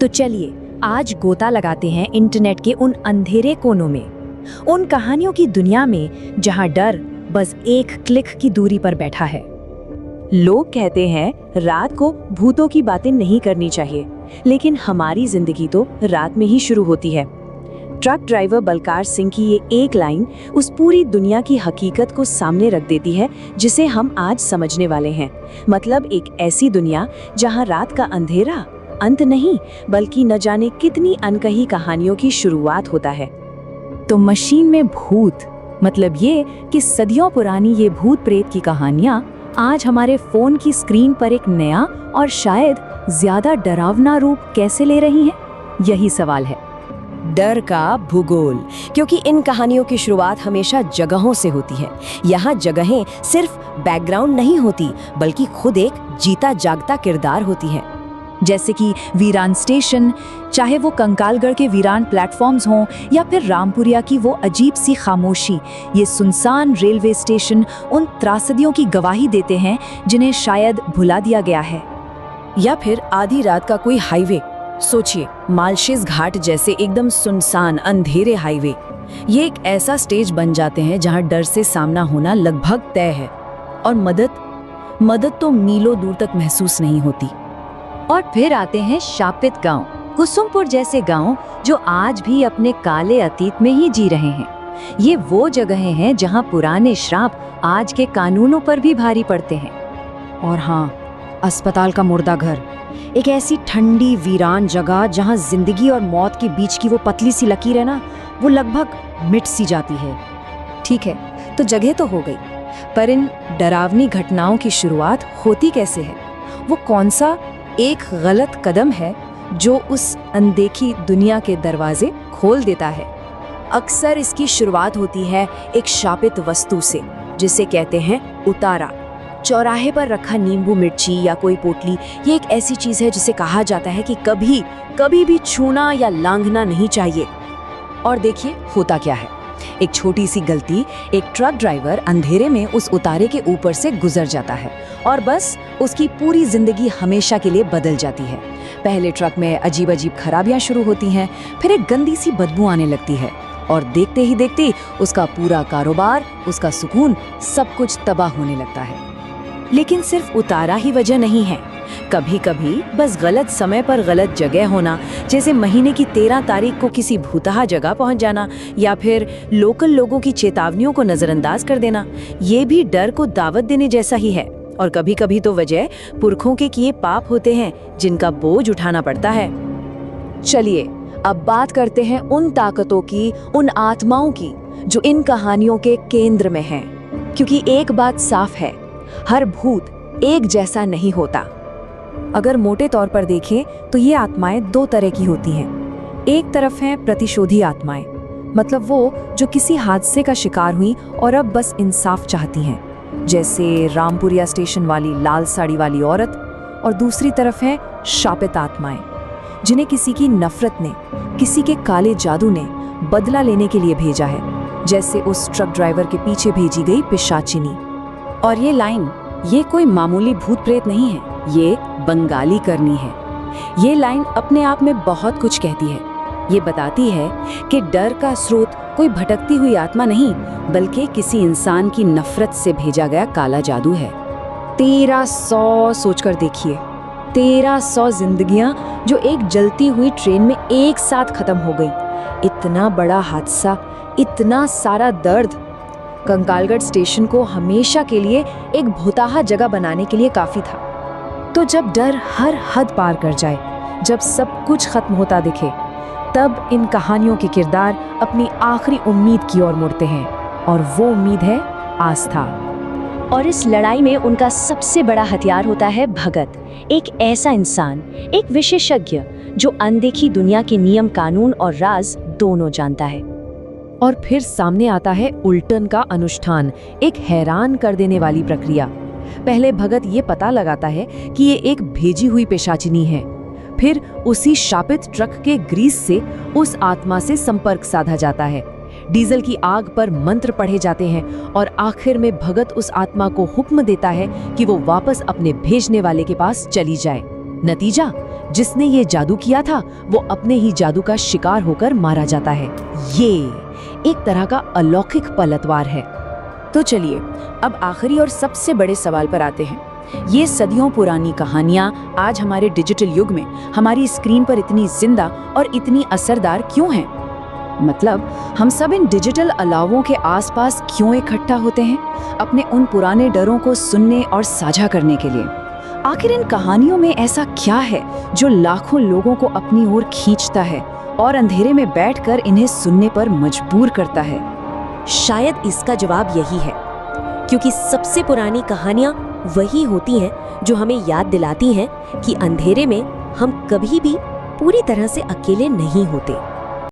तो चलिए आज गोता लगाते हैं इंटरनेट के उन अंधेरे कोनों में, उन कहानियों की दुनिया में जहां डर बस एक क्लिक की दूरी पर बैठा है। लोग कहते हैं रात को भूतों की बातें नहीं करनी चाहिए, लेकिन हमारी जिंदगी तो रात में ही शुरू होती है। ट्रक ड्राइवर बलकार सिंह की ये एक लाइन उस पूरी दुनिया की हकीकत को सामने रख देती है जिसे हम आज समझने वाले हैं। मतलब एक ऐसी दुनिया जहां रात का अंधेरा अंत नहीं बल्कि न जाने कितनी अनकही कहानियों की शुरुआत होता है। तो मशीन में भूत मतलब ये कि सदियों पुरानी ये भूत प्रेत की कहानियां आज हमारे फोन की स्क्रीन पर एक नया और शायद ज्यादा डरावना रूप कैसे ले रही हैं? यही सवाल है। डर का भूगोल, क्योंकि इन कहानियों की शुरुआत हमेशा जगहों से होती है। यहाँ जगहें सिर्फ बैकग्राउंड नहीं होती बल्कि खुद एक जीता जागता किरदार होती है। जैसे कि वीरान स्टेशन, चाहे वो कंकालगढ़ के वीरान प्लेटफॉर्म्स हों या फिर रामपुरिया की वो अजीब सी खामोशी, ये सुनसान रेलवे स्टेशन उन त्रासदियों की गवाही देते हैं जिन्हें शायद भुला दिया गया है। या फिर आधी रात का कोई हाईवे, सोचिए मालशेज घाट जैसे एकदम सुनसान अंधेरे हाईवे, ये एक ऐसा स्टेज बन जाते हैं जहां डर से सामना होना लगभग तय है और मदद तो मीलों दूर तक महसूस नहीं होती। और फिर आते हैं शापित गांव, कुसुमपुर जैसे गांव जो आज भी अपने काले अतीत में ही जी रहे हैं। ये वो जगहें हैं जहां पुराने श्राप आज के कानूनों पर भी भारी पड़ते हैं। और हाँ, अस्पताल का मुर्दा घर, एक ऐसी ठंडी वीरान जगह जहां जिंदगी और मौत के बीच की वो पतली सी लकीर है ना, वो लगभग मिट सी जाती है। ठीक है, तो जगह तो हो गई, पर इन डरावनी घटनाओं की शुरुआत होती कैसे है? वो कौन सा एक गलत कदम है जो उस अनदेखी दुनिया के दरवाजे खोल देता है? अक्सर इसकी शुरुआत होती है एक शापित वस्तु से, जिसे कहते हैं उतारा। चौराहे पर रखा नींबू मिर्ची या कोई पोटली, ये एक ऐसी चीज है जिसे कहा जाता है कि कभी भी छूना या लांघना नहीं चाहिए। और देखिए होता क्या है, एक छोटी सी गलती, एक ट्रक ड्राइवर अंधेरे में उस उतारे के ऊपर से गुजर जाता है और बस उसकी पूरी जिंदगी हमेशा के लिए बदल जाती है। पहले ट्रक में अजीब अजीब खराबियां शुरू होती हैं, फिर एक गंदी सी बदबू आने लगती है और देखते ही देखते उसका पूरा कारोबार, उसका सुकून, सब कुछ तबाह होने लगता है। लेकिन सिर्फ उतारा ही वजह नहीं है, कभी कभी बस गलत समय पर गलत जगह होना, जैसे महीने की 13 तारीख को किसी भूतहा जगह पहुंच जाना या फिर लोकल लोगों की चेतावनियों को नजरअंदाज कर देना, ये भी डर को दावत देने जैसा ही है। और कभी कभी तो वजह पुरखों के किए पाप होते हैं जिनका बोझ उठाना पड़ता है। चलिए अब बात करते हैं उन ताकतों की, उन आत्माओं की जो इन कहानियों के केंद्र में हैं। क्योंकि एक बात साफ है, हर भूत एक जैसा नहीं होता। अगर मोटे तौर पर देखें तो ये आत्माएं दो तरह की होती हैं। एक तरफ हैं प्रतिशोधी आत्माएं, मतलब वो जो किसी हादसे का शिकार हुई और अब बस इंसाफ चाहती हैं, जैसे रामपुरिया स्टेशन वाली लाल साड़ी वाली औरत। और दूसरी तरफ है शापित आत्माएं, जिन्हें किसी की नफरत ने, किसी के काले जादू ने बदला लेने के लिए भेजा है, जैसे उस ट्रक ड्राइवर के पीछे भेजी गई पिशाचिनी। और ये लाइन, ये कोई मामूली भूत प्रेत नहीं है, ये बंगाली करनी है। ये लाइन अपने आप में बहुत कुछ कहती है। ये बताती है कि डर का स्रोत कोई भटकती हुई आत्मा नहीं, बल्कि किसी इंसान की नफरत से भेजा गया काला जादू है। 1300 सोचकर देखिए, 1300 जिंदगियां जो एक जलती हुई ट्रेन में एक साथ खत्म हो गई। इतना बड़ा हादसा, इतना सारा दर्द, कंकालगढ़ स्टेशन को हमेशा के लिए एक भूताहा जगह बनाने के लिए काफी था। तो जब डर हर हद पार कर जाए, जब सब कुछ खत्म होता दिखे, तब इन कहानियों के किरदार अपनी आखिरी उम्मीद की ओर मुड़ते हैं, और वो उम्मीद है आस्था। और इस लड़ाई में उनका सबसे बड़ा हथियार होता है भगत, एक ऐसा इंसान, एक विशेषज्ञ जो अनदेखी दुनिया के नियम, कानून और राज दोनों जानता है। और फिर सामने आता है उल्टन का अनुष्ठान, एक हैरान कर देने वाली प्रक्रिया। पहले भगत ये पता लगाता है कि ये एक भेजी हुई पिशाचिनी है, फिर उसी शापित ट्रक के ग्रीस से उस आत्मा से संपर्क साधा जाता है। डीजल की आग पर मंत्र पढ़े जाते हैं और आखिर में भगत उस आत्मा को हुक्म देता है कि वो वापस अपने भेजने वाले के पास चली जाए। नतीजा, जिसने ये जादू किया था वो अपने ही जादू का शिकार होकर मारा जाता है। ये एक तरह का अलौकिक पलटवार है। तो चलिए अब आखिरी और सबसे बड़े सवाल पर आते हैं। ये सदियों पुरानी कहानियां आज हमारे डिजिटल युग में हमारी स्क्रीन पर इतनी जिंदा और इतनी असरदार क्यों हैं? मतलब हम सब इन डिजिटल अलावों के आसपास क्यों इकट्ठा होते हैं, अपने उन पुराने डरों को सुनने और साझा करने के लिए? आखिर इन कहानियों में ऐसा क्या है जो लाखों लोगों को अपनी ओर खींचता है और अंधेरे में बैठकर इन्हें सुनने पर मजबूर करता है? शायद इसका जवाब यही है, क्योंकि सबसे पुरानी कहानियां वही होती हैं जो हमें याद दिलाती हैं कि अंधेरे में हम कभी भी पूरी तरह से अकेले नहीं होते।